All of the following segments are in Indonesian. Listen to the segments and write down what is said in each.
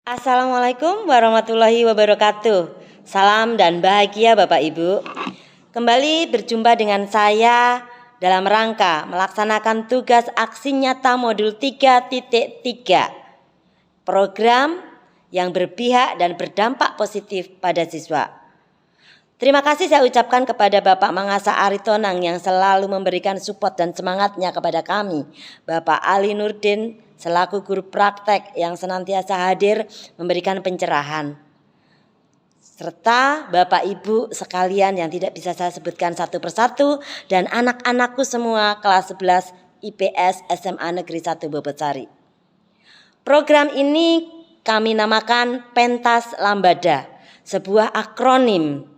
Assalamualaikum warahmatullahi wabarakatuh. Salam dan bahagia Bapak Ibu. Kembali berjumpa dengan saya dalam rangka melaksanakan tugas aksi nyata modul 3.3, program yang berpihak dan berdampak positif pada siswa. Terima kasih saya ucapkan kepada Bapak Mangasa Aritonang yang selalu memberikan support dan semangatnya kepada kami. Bapak Ali Nurdin selaku guru praktek yang senantiasa hadir memberikan pencerahan. Serta Bapak Ibu sekalian yang tidak bisa saya sebutkan satu persatu dan anak-anakku semua kelas 11 IPS SMA Negeri 1 Bobotcari. Program ini kami namakan Pentas Lambada, sebuah akronim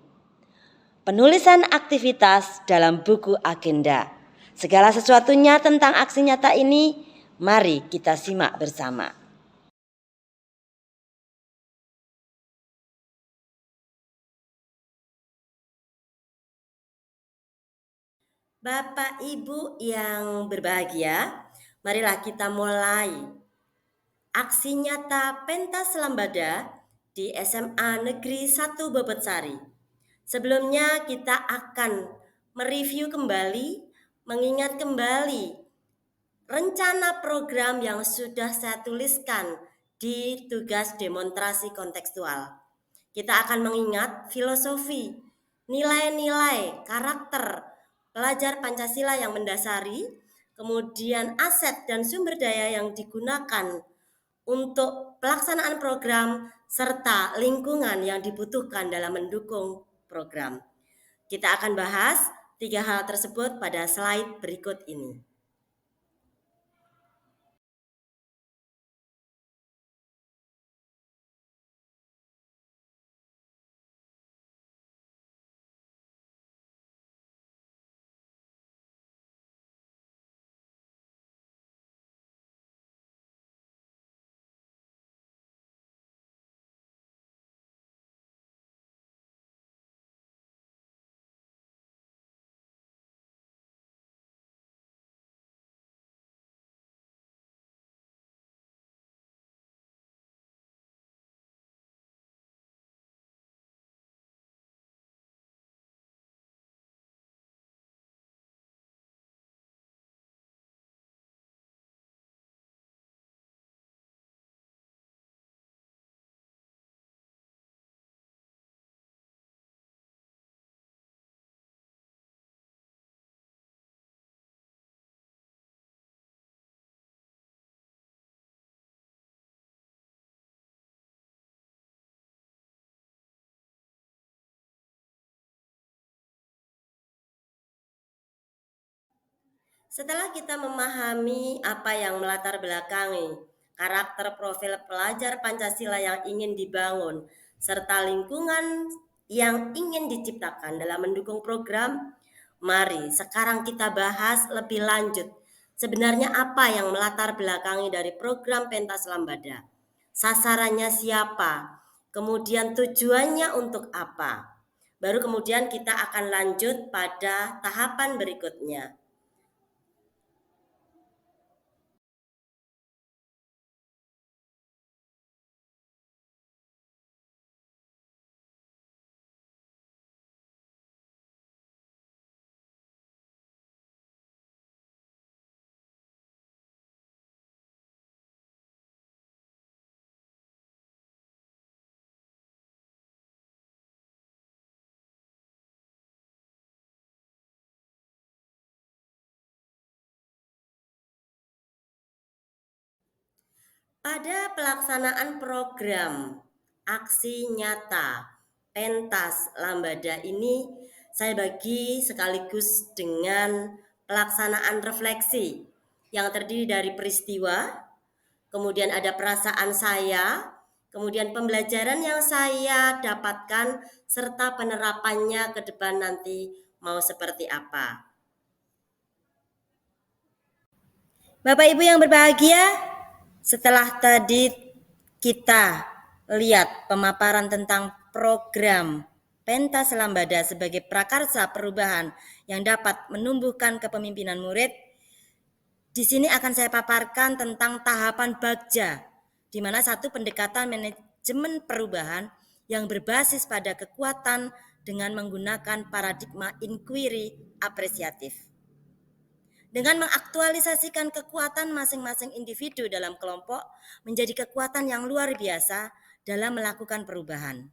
penulisan aktivitas dalam buku agenda. Segala sesuatunya tentang aksi nyata ini, mari kita simak bersama. Bapak Ibu yang berbahagia, marilah kita mulai aksi nyata Pentas Lambada di SMA Negeri 1 Bobotcari. Sebelumnya kita akan mereview kembali, mengingat kembali rencana program yang sudah saya tuliskan di tugas demonstrasi kontekstual. Kita akan mengingat filosofi, nilai-nilai, karakter pelajar Pancasila yang mendasari, kemudian aset dan sumber daya yang digunakan untuk pelaksanaan program, serta lingkungan yang dibutuhkan dalam mendukung program. Kita akan bahas 3 hal tersebut pada slide berikut ini. Setelah kita memahami apa yang melatar belakangi karakter profil pelajar Pancasila yang ingin dibangun, serta lingkungan yang ingin diciptakan dalam mendukung program, mari sekarang kita bahas lebih lanjut. Sebenarnya apa yang melatar belakangi dari program Pentas Lambada? Sasarannya siapa? Kemudian tujuannya untuk apa? Baru kemudian kita akan lanjut pada tahapan berikutnya. Pada pelaksanaan program aksi nyata Pentas Lambada ini, saya bagi sekaligus dengan pelaksanaan refleksi yang terdiri dari peristiwa, kemudian ada perasaan saya, kemudian pembelajaran yang saya dapatkan, serta penerapannya ke depan nanti mau seperti apa. Bapak Ibu yang berbahagia, setelah tadi kita lihat pemaparan tentang program Pentas Lambada sebagai prakarsa perubahan yang dapat menumbuhkan kepemimpinan murid, di sini akan saya paparkan tentang tahapan bagja di mana satu pendekatan manajemen perubahan yang berbasis pada kekuatan dengan menggunakan paradigma inquiry apresiatif. Dengan mengaktualisasikan kekuatan masing-masing individu dalam kelompok menjadi kekuatan yang luar biasa dalam melakukan perubahan.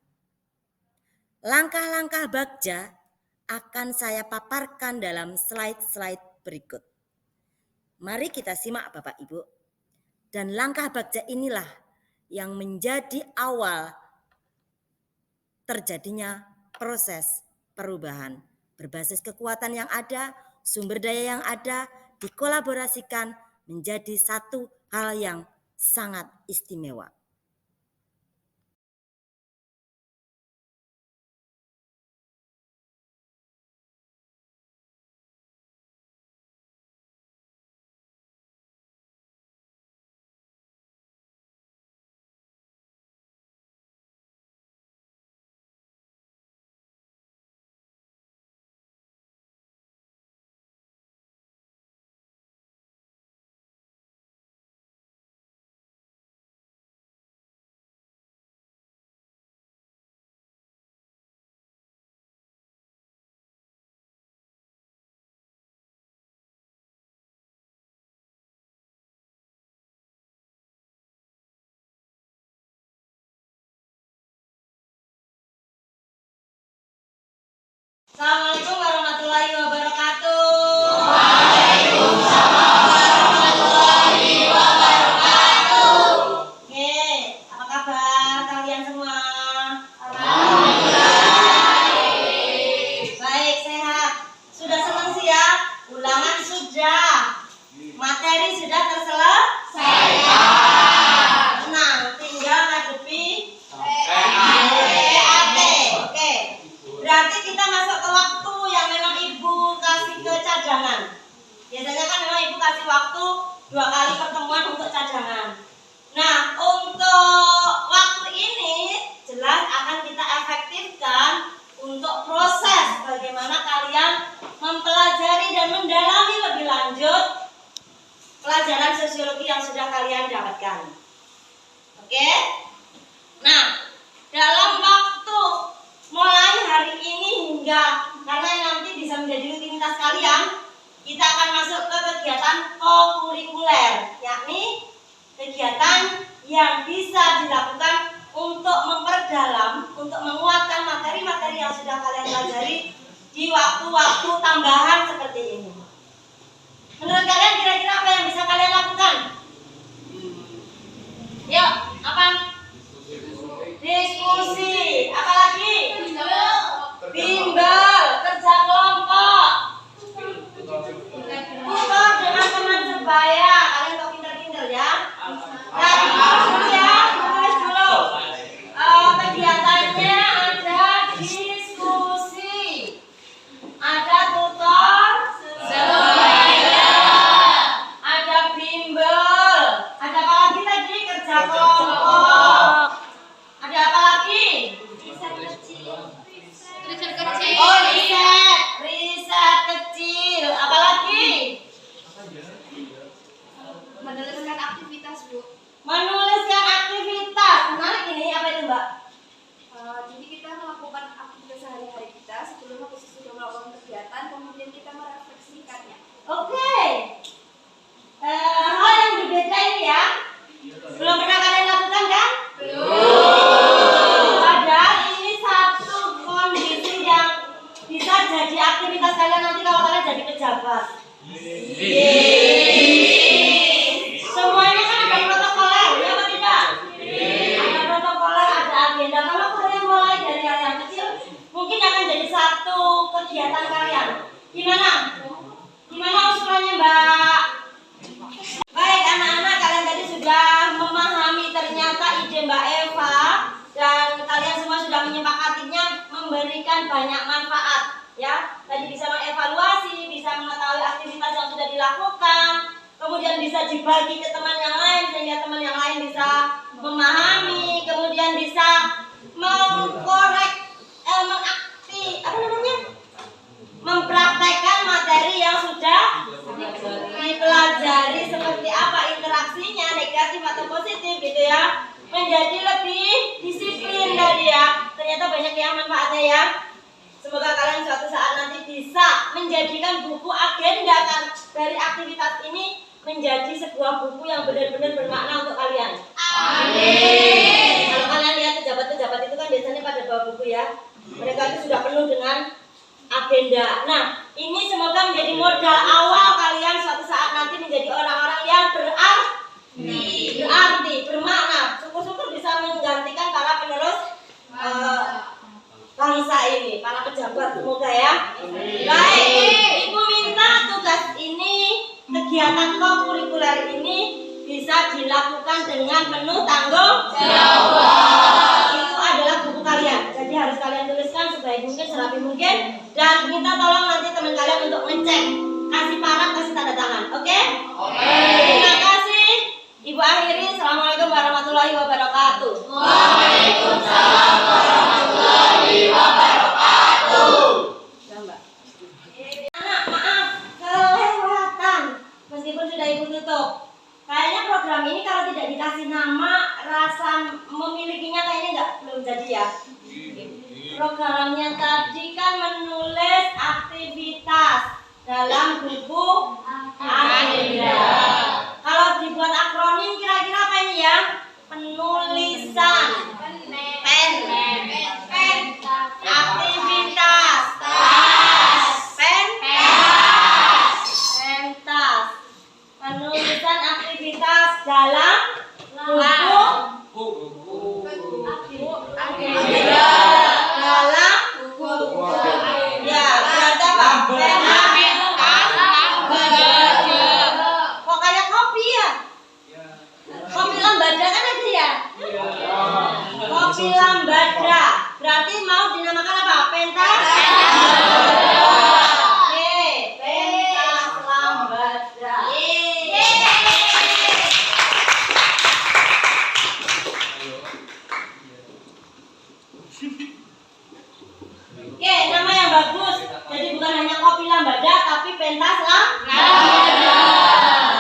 Langkah-langkah Bagja akan saya paparkan dalam slide-slide berikut. Mari kita simak Bapak Ibu. Dan langkah Bagja inilah yang menjadi awal terjadinya proses perubahan berbasis kekuatan yang ada, sumber daya yang ada, dikolaborasikan menjadi satu hal yang sangat istimewa. Assalamualaikum warahmatullahi wabarakatuh. Waalaikumsalam warahmatullahi wabarakatuh. Oke, apa kabar kalian semua? Alhamdulillah. Baik, sehat. Sudah senang sih ya? Ulangan sudah. Materi sudah terselesaikan. Nah, tinggal ngadepi PAT. Oke. Berarti kita masuk ke waktu yang memang Ibu kasih ke cadangan. Biasanya kan memang Ibu kasih waktu 2 kali pertemuan untuk cadangan. Nah, untuk waktu ini jelas akan kita efektifkan untuk proses bagaimana kalian mempelajari dan mendalami lebih lanjut pelajaran sosiologi yang sudah kalian dapatkan. Oke? Nah, dalam waktu mulai hari ini hingga karena nanti bisa menjadi rutinitas kalian, kita akan masuk ke kegiatan kokurikuler, yakni kegiatan yang bisa dilakukan untuk memperdalam, untuk menguatkan materi-materi yang sudah kalian pelajari di waktu-waktu tambahan seperti ini. Menurut kalian kira-kira apa yang bisa kalian lakukan? Yuk, apa? Diskusi, apalagi? Bimbel, kerja kelompok, tutor dengan teman sebaya. Kalian kok pinter-pinter ya? Dari dulu ya, tulis dulu. Kegiatannya ada diskusi, ada tutor sebaya, ada bimbel, ada apa lagi tadi? Kerja kelompok. Ada apa lagi? Riset kecil. Oh, riset kecil. Apa lagi? Menuliskan aktivitas, Bu. Menuliskan aktivitas. Menarik ini. Apa itu, Mbak? Jadi kita melakukan aktivitas sehari-hari kita sebelum atau sesudah melakukan kegiatan, kemudian kita merefleksikannya. Oke. Hal yang berbeda ini ya. Belum pernah kalian lakukan kan? Belum. Padahal ini satu kondisi yang bisa jadi aktivitas kalian nanti kalau kalian jadi pejabat. Semuanya kan ada protokoler, ya apa tidak? Ada protokoler, ada agenda. Kalau kalian mulai dari hal yang kecil, mungkin akan jadi satu kegiatan kalian. Gimana? Gimana usulannya, Mbak? Baik, anak-anak, kalian tadi sudah memahami ternyata ide Mbak Eva dan kalian semua sudah menyepakatinya memberikan banyak manfaat. Ya, tadi bisa mengevaluasi, bisa mengetahui aktivitas yang sudah dilakukan, kemudian bisa dibagi ke teman yang lain sehingga teman yang lain bisa memahami, kemudian bisa mengkorek, mempraktekkan materi yang sudah dipelajari seperti apa interaksinya negatif atau positif gitu ya, menjadi lebih disiplin tadi ya. Ternyata banyak yang manfaatnya ya. Semoga kalian suatu saat nanti bisa menjadikan buku agenda kan dari aktivitas ini menjadi sebuah buku yang benar-benar bermakna untuk kalian. Amin. Kalau kalian lihat pejabat-pejabat itu kan biasanya pada bawa buku ya. Mereka itu sudah penuh dengan agenda. Nah, ini semoga menjadi modal awal kalian suatu saat nanti menjadi orang-orang yang berarti, bermakna. Syukur-syukur bisa menggantikan para penerus bangsa ini, para pejabat, semoga ya. Baik, Ibu minta tugas ini, kegiatan kurikuler ini bisa dilakukan dengan penuh tanggung jawab. Itu adalah buku kalian, jadi harus kalian tuliskan sebaik mungkin, serapi mungkin, dan minta tolong nanti teman kalian untuk ngecek, kasih paraf, kasih tanda tangan, oke? Terima kasih. Ibu akhiri, assalamualaikum warahmatullahi wabarakatuh. Waalaikumsalam warahmatullahi wabarakatuh. Anak, maaf, kelewatan. Meskipun sudah ibu tutup. Kayaknya program ini kalau tidak dikasih nama, rasa memilikinya kayaknya belum jadi ya. Programnya tadi kan menulis aktivitas dalam buku agenda. Kalau dibuat akronim kira-kira apa ini ya? Penulisan, pen, aktivitas, pentas, penulisan aktivitas dalam buku agenda. Dalam buku ya, berarti apa? Kok kayak kopi ya? Kopi lambada kan ada ya? Kopi lambada. Berarti mau dinamakan apa? Pentas? Oke, pentas lambada. Oke, nama yang bagus. Jadi bukan hanya kopi lambada, tapi pentas lambada.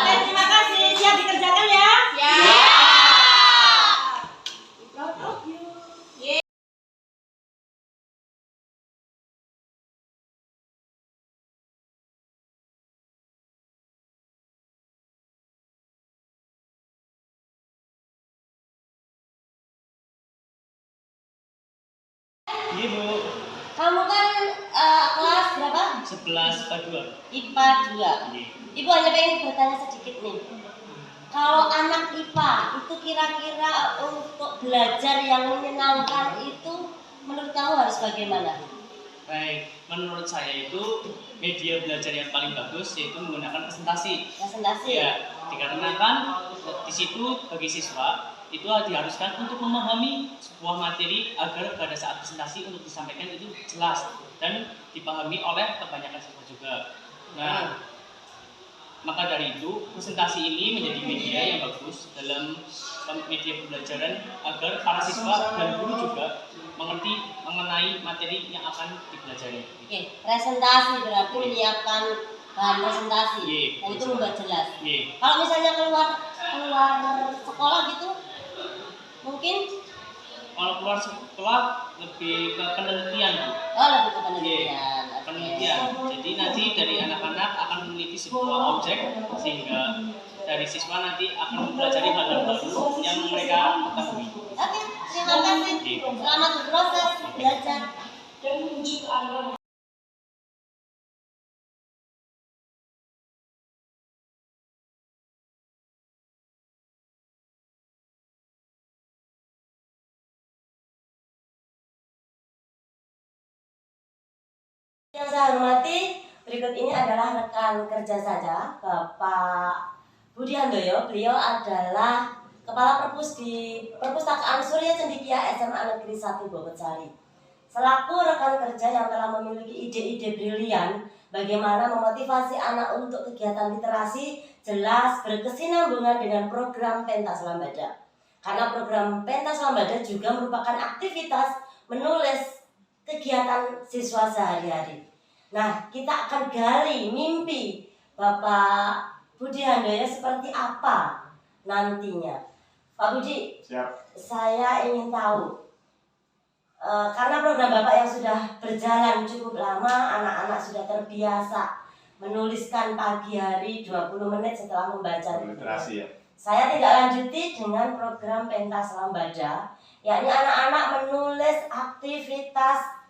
Oke, terima kasih. Siap dikerjakan ya? Proud of you. Ibu, Kamu kan kelas berapa? 11 IPA 2. IPA 2. Ibu hanya pengen bertanya sedikit nih. Kalau anak IPA itu kira-kira untuk belajar yang menyenangkan itu menurut kamu harus bagaimana? Baik, menurut saya itu media belajar yang paling bagus yaitu menggunakan presentasi. Presentasi? Ya, dikarenakan di situ bagi siswa itu diharuskan untuk memahami sebuah materi agar pada saat presentasi untuk disampaikan itu jelas dan dipahami oleh kebanyakan siswa juga. Nah, maka dari itu presentasi ini menjadi media yang bagus dalam media pembelajaran agar para siswa dan guru juga mengerti mengenai materi yang akan dipelajari. Oke, presentasi berarti menyiapkan bahan presentasi dan itu membuat jelas. Kalau misalnya keluar sekolah gitu, mungkin kalau keluar sekolah lebih ke penelitian. Oh, lebih ke penelitian. Penelitian. Jadi nanti dari anak-anak akan meneliti sebuah objek sehingga dari siswa nanti akan mempelajari hal-hal baru yang mereka ketahui. Oke, terima kasih. Selamat berproses belajar. Yang saya hormati, berikut ini adalah rekan kerja saya, Bapak Budi Handoyo. Beliau adalah Kepala Perpus di Perpustakaan Surya Cendikia SMA Negeri 1 Bogotsari. Selaku rekan kerja yang telah memiliki ide-ide brilian bagaimana memotivasi anak untuk kegiatan literasi, jelas berkesinambungan dengan program Pentas Lambada. Karena program Pentas Lambada juga merupakan aktivitas menulis kegiatan siswa sehari-hari. Nah, kita akan gali mimpi Bapak Budi Handoyo seperti apa nantinya. Pak Budi, Siap. saya ingin tahu, karena program Bapak yang sudah berjalan cukup lama, anak-anak sudah terbiasa menuliskan pagi hari 20 menit setelah membaca Literasi ya. Saya tidak lanjuti dengan program pentas lambada, yakni anak-anak menulis aktivitas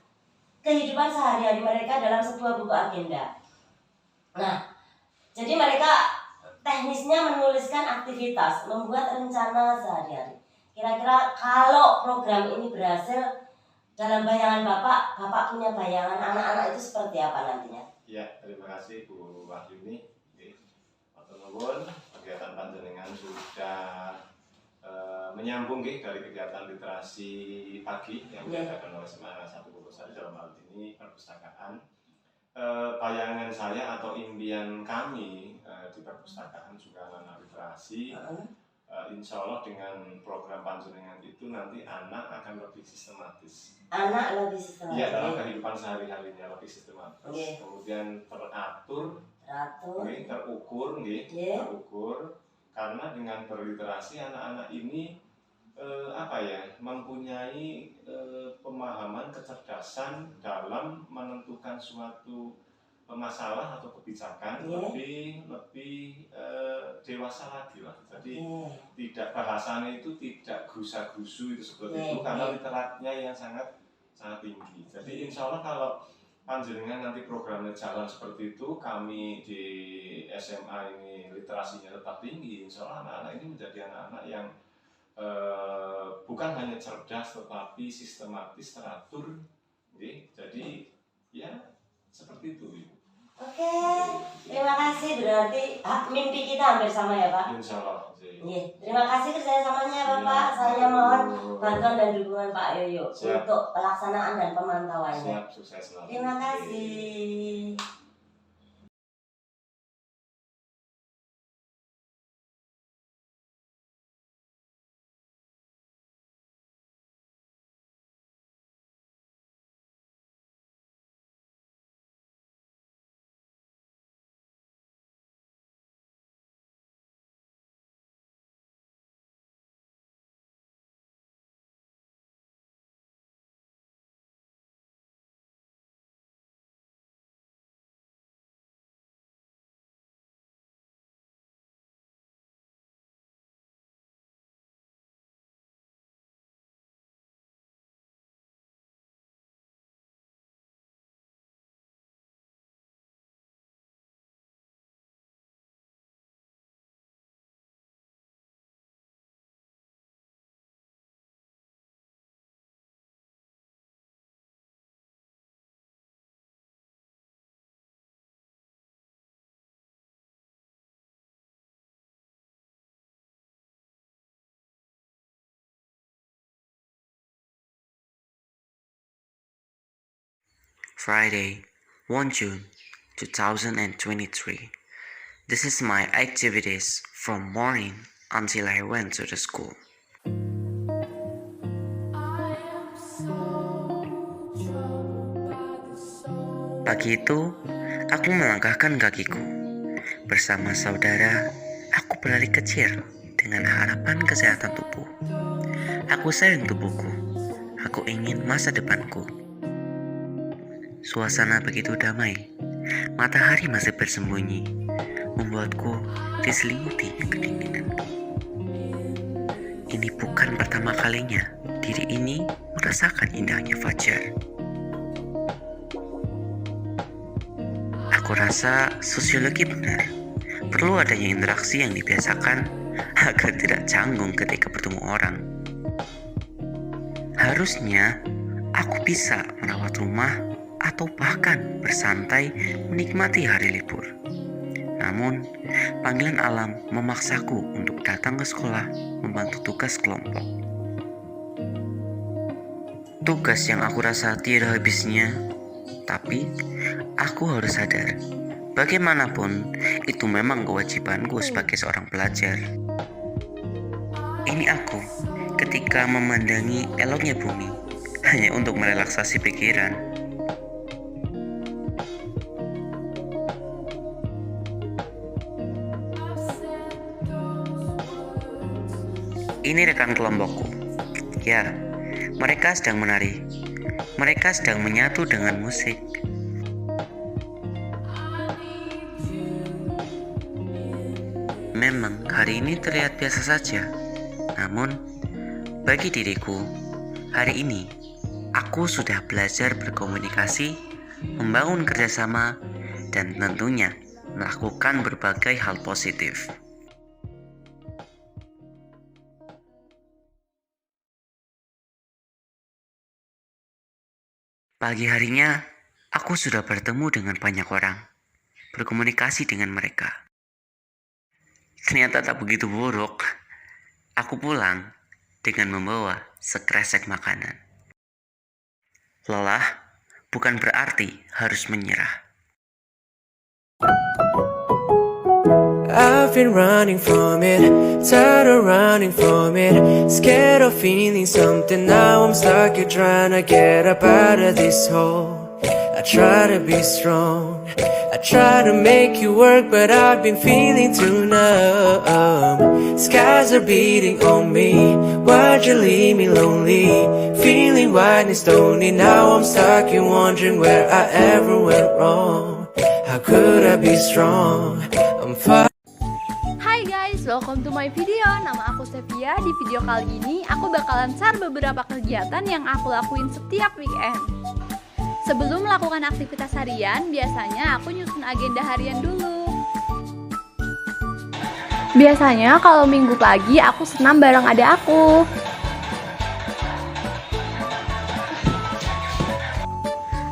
kehidupan sehari-hari mereka dalam sebuah buku agenda. Nah, jadi mereka teknisnya menuliskan aktivitas, membuat rencana sehari-hari. Kira-kira kalau program ini berhasil, dalam bayangan Bapak punya bayangan anak-anak itu seperti apa nantinya? Ya, terima kasih Bu Wahyuni. Matur nuwun, kegiatan panjenengan sudah menyambung dari kegiatan literasi pagi yang diadakan oleh SMA 1 Bogosari, dalam hal ini perpustakaan. Bayangan saya atau impian kami di perpustakaan juga anak literasi, insya Allah dengan program panjenengan itu nanti anak akan lebih sistematis. Anak lebih sistematis. Iya, dalam kehidupan sehari-harinya lebih sistematis. Kemudian teratur, terukur, terukur. Karena dengan berliterasi anak-anak ini mempunyai pemahaman, kecerdasan dalam menentukan suatu masalah atau kebijakan lebih dewasa lagi lah. Jadi tidak, bahasanya itu tidak gusa-gusu itu seperti itu, karena literatnya yang sangat tinggi. Jadi insya Allah kalau panjenengan nanti programnya jalan seperti itu, kami di SMA ini literasinya tetap tinggi, insya Allah anak-anak ini menjadi anak-anak yang bukan hanya cerdas tetapi sistematis, teratur. Jadi ya seperti itu. Oke, terima kasih, berarti mimpi kita hampir sama ya Pak? Insya Allah. Terima kasih kerjasamanya Bapak. Saya mohon bantuan dan dukungan Pak Yoyo untuk pelaksanaan dan pemantauannya. Siap, sukses selalu. Terima kasih. Friday, 1 June 2023. This is my activities from morning until I went to the school. Pagi itu, aku melangkahkan kakiku. Bersama saudara, aku berlari kecil dengan harapan kesehatan tubuh. Aku sayang tubuhku. Aku ingin masa depanku. Suasana begitu damai. Matahari masih bersembunyi, membuatku diselimuti kedinginan. Ini bukan pertama kalinya diri ini merasakan indahnya fajar. Aku rasa sosiologi benar. Perlu adanya interaksi yang dibiasakan agar tidak canggung ketika bertemu orang. Harusnya aku bisa merawat rumah atau bahkan bersantai menikmati hari libur. Namun, panggilan alam memaksaku untuk datang ke sekolah membantu tugas kelompok. Tugas yang aku rasa tiada habisnya, tapi aku harus sadar, bagaimanapun itu memang kewajibanku sebagai seorang pelajar. Ini aku ketika memandangi eloknya bumi hanya untuk merelaksasi pikiran. ini rekan kelompokku. Ya, mereka sedang menari. Mereka sedang menyatu dengan musik. Memang hari ini terlihat biasa saja. Namun, bagi diriku, hari ini aku sudah belajar berkomunikasi, membangun kerjasama, dan tentunya melakukan berbagai hal positif. Pagi harinya, aku sudah bertemu dengan banyak orang, berkomunikasi dengan mereka. Ternyata tak begitu buruk. Aku pulang dengan membawa sekresek makanan. Lelah bukan berarti harus menyerah. I've been running from it, tired of running from it, scared of feeling something. Now I'm stuck here trying to get up out of this hole. I try to be strong, I try to make you work, but I've been feeling too numb. Skies are beating on me, why'd you leave me lonely? Feeling white and stony, now I'm stuck here wondering where I ever went wrong. How could I be strong? I'm fine. Hai guys, welcome to my video. Nama aku Sevia. Di video kali ini aku bakalan share beberapa kegiatan yang aku lakuin setiap weekend. Sebelum melakukan aktivitas harian, biasanya aku nyusun agenda harian dulu. Biasanya kalau minggu pagi aku senam bareng adek aku.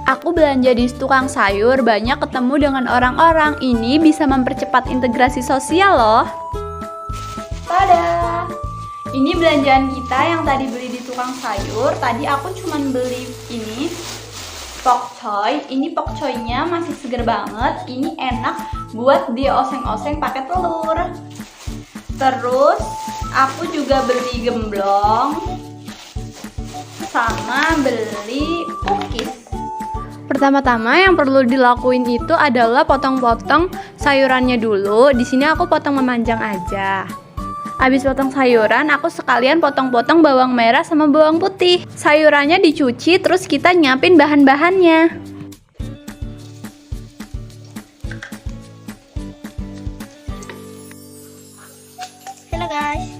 Aku belanja di tukang sayur, banyak ketemu dengan orang-orang. Ini bisa mempercepat integrasi sosial loh. Tada! Ini belanjaan kita yang tadi beli di tukang sayur. Tadi aku cuman beli ini pokcoy. Ini pokcoynya masih seger banget. Ini enak buat dioseng-oseng pakai telur. Terus aku juga beli gemblong sama beli cookies. Pertama-tama yang perlu dilakuin itu adalah potong-potong sayurannya dulu. Di sini aku potong memanjang aja. Habis potong sayuran, aku sekalian potong-potong bawang merah sama bawang putih. Sayurannya dicuci, terus kita nyiapin bahan-bahannya. Halo guys.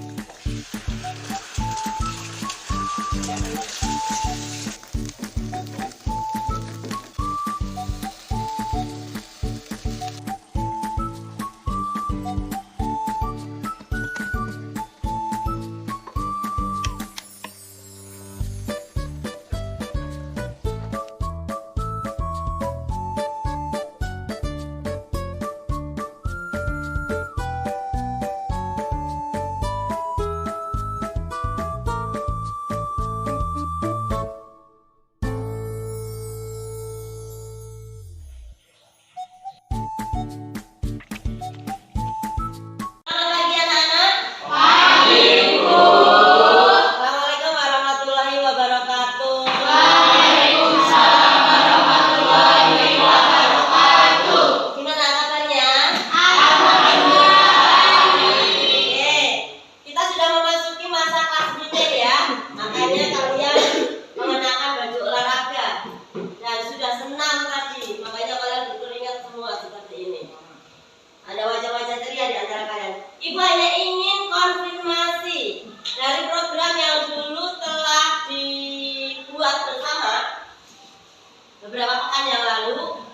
Assalamualaikum warahmatullahi wabarakatuh. Gimana kabarnya? Oke, kita sudah memasuki masa kelas meeting ya. Makanya kalian mengenakan baju olahraga dan sudah senam tadi. Makanya kalian berkeringat semua seperti ini. Ada wajah-wajah ceria di antara kalian. Ibu hanya ingin konfirmasi dari program yang dulu telah dibuat bersama beberapa pekan yang lalu.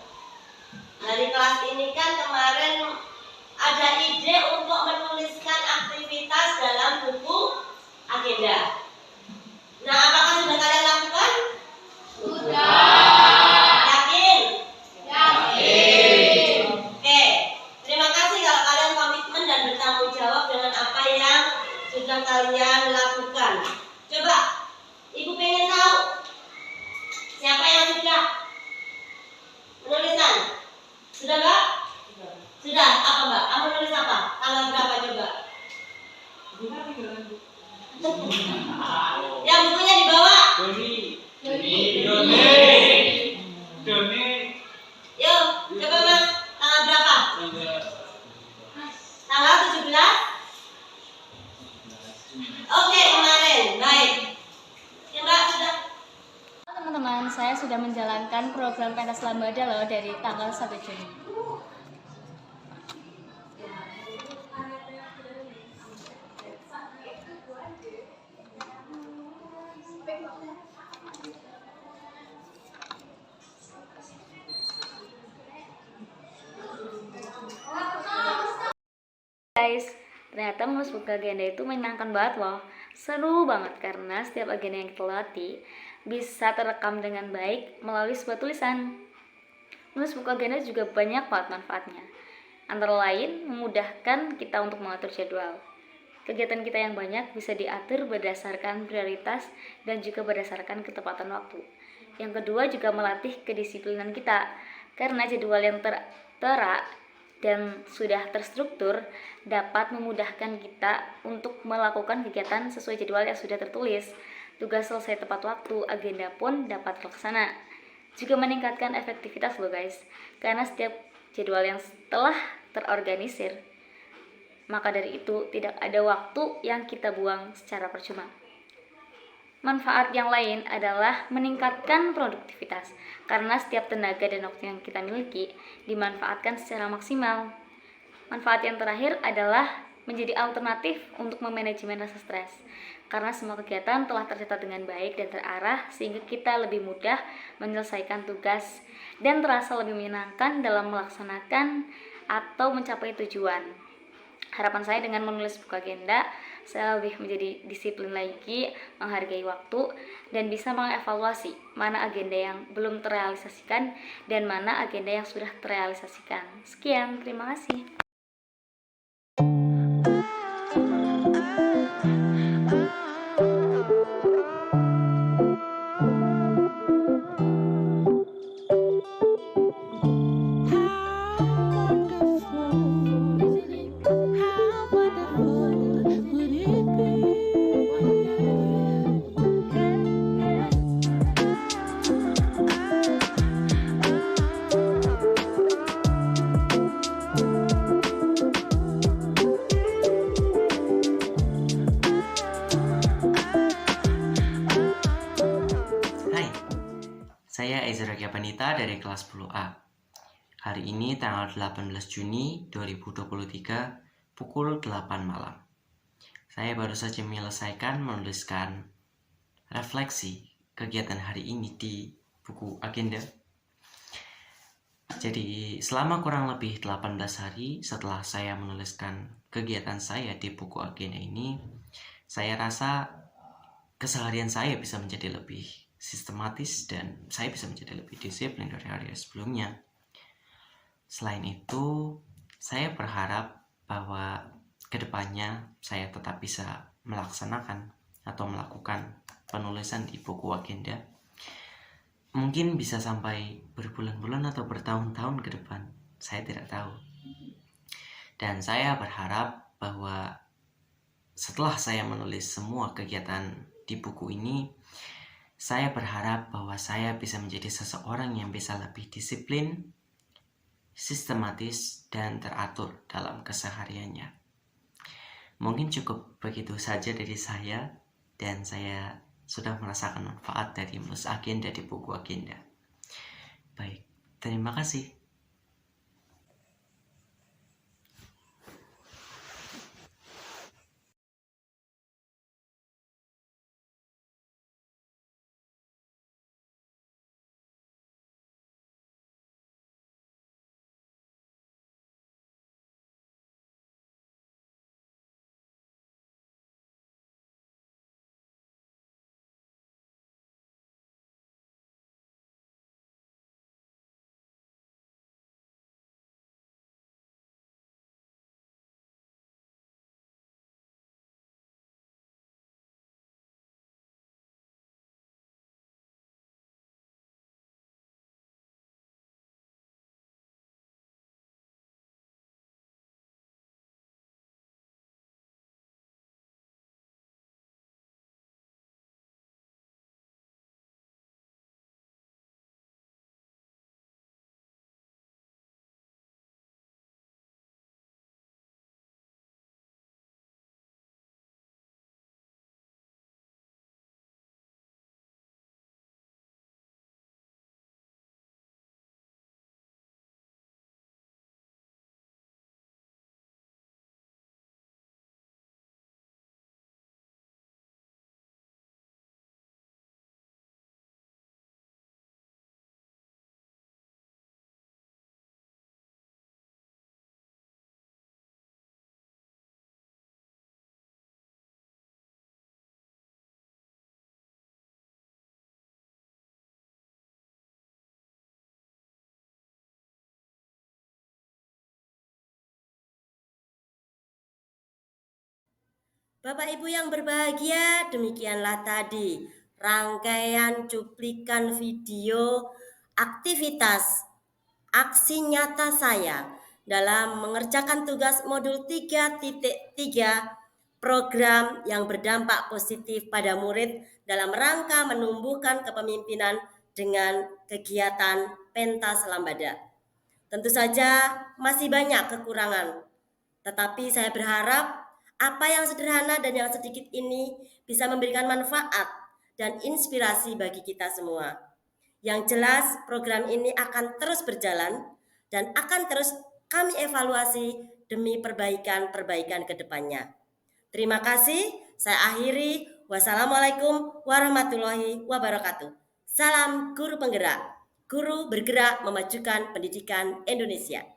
Dari kelas ini kan kemarin ada ide untuk menuliskan aktivitas dalam buku agenda. Nah, apakah sudah kalian lakukan? Yakin? Oke, terima kasih kalau kalian komitmen dan bertanggung jawab dengan apa yang sudah kalian lakukan. Coba, Ibu pengen tahu siapa yang sudah menulisan? Sudah Mbak? Sudah, apa Mbak? Kamu nulis apa? Tanggal berapa coba? Yang bukunya dibawa? Yuk, coba Mas, tanggal berapa? Tanggal 17? Oke, program pentas lambada loh dari tanggal 1 Juni. Guys, ternyata menulis buku agenda itu menyenangkan banget loh. Seru banget karena setiap agenda yang kita latih bisa terekam dengan baik melalui sebuah tulisan. Menulis buku agenda juga banyak banget manfaatnya. Antara lain, memudahkan kita untuk mengatur jadwal. Kegiatan kita yang banyak bisa diatur berdasarkan prioritas dan juga berdasarkan ketepatan waktu. Yang kedua juga melatih kedisiplinan kita, karena jadwal yang tertera dan sudah terstruktur dapat memudahkan kita untuk melakukan kegiatan sesuai jadwal yang sudah tertulis. Tugas selesai tepat waktu, agenda pun dapat terlaksana. Juga meningkatkan efektivitas loh guys, karena setiap jadwal yang telah terorganisir, maka dari itu tidak ada waktu yang kita buang secara percuma. Manfaat yang lain adalah meningkatkan produktivitas, karena setiap tenaga dan waktu yang kita miliki dimanfaatkan secara maksimal. Manfaat yang terakhir adalah menjadi alternatif untuk memanajemen rasa stres, karena semua kegiatan telah tercatat dengan baik dan terarah sehingga kita lebih mudah menyelesaikan tugas dan terasa lebih menyenangkan dalam melaksanakan atau mencapai tujuan. Harapan saya dengan menulis buku agenda, saya lebih menjadi disiplin lagi, menghargai waktu, dan bisa mengevaluasi mana agenda yang belum terrealisasikan dan mana agenda yang sudah terrealisasikan. Sekian, terima kasih. Hai, saya Ezra Gyapanita dari kelas 10A. Hari ini tanggal 18 Juni 2023 pukul 8 malam. Saya baru saja menyelesaikan menuliskan refleksi kegiatan hari ini di buku agenda. Jadi selama kurang lebih 18 hari setelah saya menuliskan kegiatan saya di buku agenda ini, saya rasa keseharian saya bisa menjadi lebih sistematis dan saya bisa menjadi lebih disiplin dari hari sebelumnya. Selain itu, saya berharap bahwa kedepannya saya tetap bisa melaksanakan atau melakukan penulisan di buku agenda. Mungkin bisa sampai berbulan-bulan atau bertahun-tahun ke depan, saya tidak tahu. Dan saya berharap bahwa setelah saya menulis semua kegiatan di buku ini, saya berharap bahwa saya bisa menjadi seseorang yang bisa lebih disiplin, sistematis, dan teratur dalam kesehariannya. Mungkin cukup begitu saja dari saya, dan saya sudah merasakan manfaat dari menulis agenda di buku agenda. Baik, terima kasih. Bapak Ibu yang berbahagia, demikianlah tadi rangkaian cuplikan video aktivitas aksi nyata saya dalam mengerjakan tugas modul 3.3 program yang berdampak positif pada murid dalam rangka menumbuhkan kepemimpinan dengan kegiatan pentas lambada. Tentu saja masih banyak kekurangan, tetapi saya berharap apa yang sederhana dan yang sedikit ini bisa memberikan manfaat dan inspirasi bagi kita semua. Yang jelas program ini akan terus berjalan dan akan terus kami evaluasi demi perbaikan-perbaikan ke depannya. Terima kasih, saya akhiri. Wassalamualaikum warahmatullahi wabarakatuh. Salam guru penggerak, guru bergerak memajukan pendidikan Indonesia.